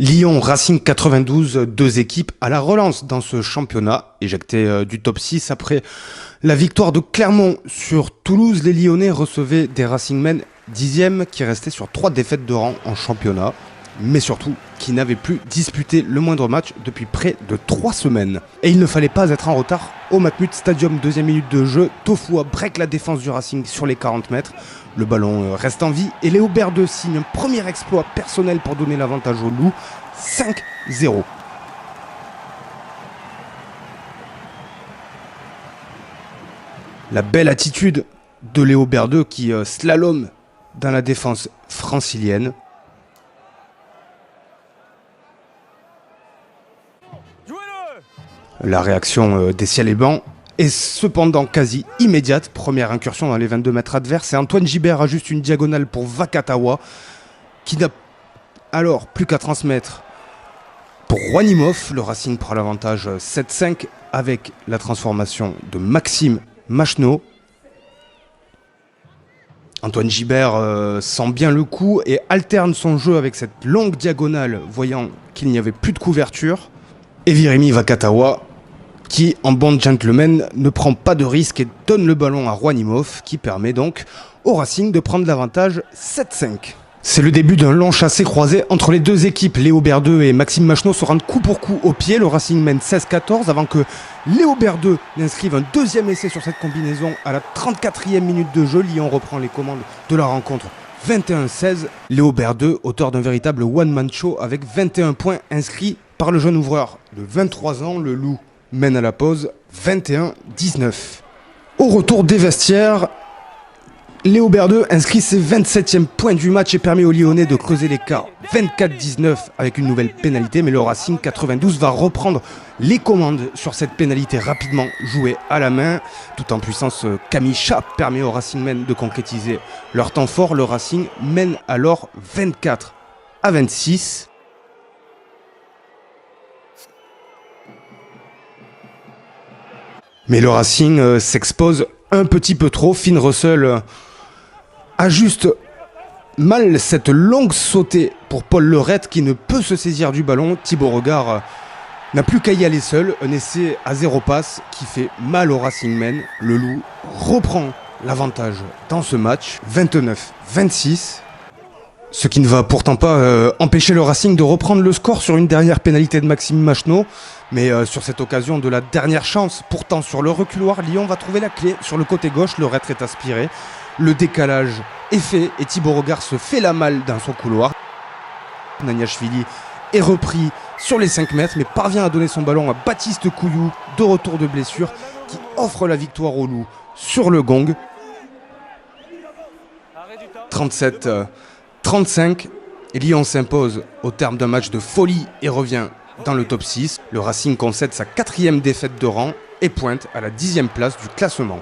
Lyon Racing 92, deux équipes à la relance dans ce championnat, éjectées du top 6 après la victoire de Clermont sur Toulouse. Les Lyonnais recevaient des Racingmen 10e qui restaient sur 3 défaites de rang en championnat, mais surtout qui n'avaient plus disputé le moindre match depuis près de 3 semaines. Et il ne fallait pas être en retard au Matmut Stadium, deuxième minute de jeu. Tofoua break la défense du Racing sur les 40 mètres. Le ballon reste en vie et Léo Berdeux signe un premier exploit personnel pour donner l'avantage au Loup, 5-0. La belle attitude de Léo Berdeux qui slalome dans la défense francilienne. La réaction des ciels et bancs est cependant quasi immédiate. Première incursion dans les 22 mètres adverses et Antoine Gibert ajuste une diagonale pour Vakatawa qui n'a alors plus qu'à transmettre pour Juanimov. Le Racing prend l'avantage 7-5 avec la transformation de Maxime Machno. Antoine Gibert sent bien le coup et alterne son jeu avec cette longue diagonale, voyant qu'il n'y avait plus de couverture. Et Virimi Vakatawa, qui en bon gentleman ne prend pas de risque et donne le ballon à Juanimov, qui permet donc au Racing de prendre l'avantage 7-5. C'est le début d'un long chassé croisé entre les deux équipes. Léo Berdeux et Maxime Machno se rendent coup pour coup au pied. Le Racing mène 16-14 avant que Léo Berdeux n'inscrive un deuxième essai sur cette combinaison à la 34e minute de jeu. Lyon reprend les commandes de la rencontre 21-16. Léo Berdeux, auteur d'un véritable one-man show avec 21 points inscrits par le jeune ouvreur de 23 ans. Le Loup mène à la pause 21-19. Au retour des vestiaires, Léo Berdeux inscrit ses 27e points du match et permet aux Lyonnais de creuser l'écart 24-19 avec une nouvelle pénalité. Mais le Racing 92 va reprendre les commandes sur cette pénalité rapidement jouée à la main. Tout en puissance, Camille Chat permet aux Racingmen de concrétiser leur temps fort. Le Racing mène alors 24-26. Mais le Racing s'expose un petit peu trop. Finn Russell ajuste mal cette longue sautée pour Paul Leurette qui ne peut se saisir du ballon. Thibaut Regard n'a plus qu'à y aller seul. Un essai à 0 passe qui fait mal au Racingmen. Le Loup reprend l'avantage dans ce match, 29-26. Ce qui ne va pourtant pas empêcher le Racing de reprendre le score sur une dernière pénalité de Maxime Machno. Mais sur cette occasion de la dernière chance, pourtant sur le reculoir, Lyon va trouver la clé sur le côté gauche. Le reître est aspiré, le décalage est fait et Thibaut Regard se fait la malle dans son couloir. Naniashvili est repris sur les 5 mètres mais parvient à donner son ballon à Baptiste Couillou, de retour de blessure, qui offre la victoire au Loup sur le gong. 37-35 et Lyon s'impose au terme d'un match de folie et revient dans le top 6. Le Racing concède sa 4e défaite de rang et pointe à la 10e place du classement.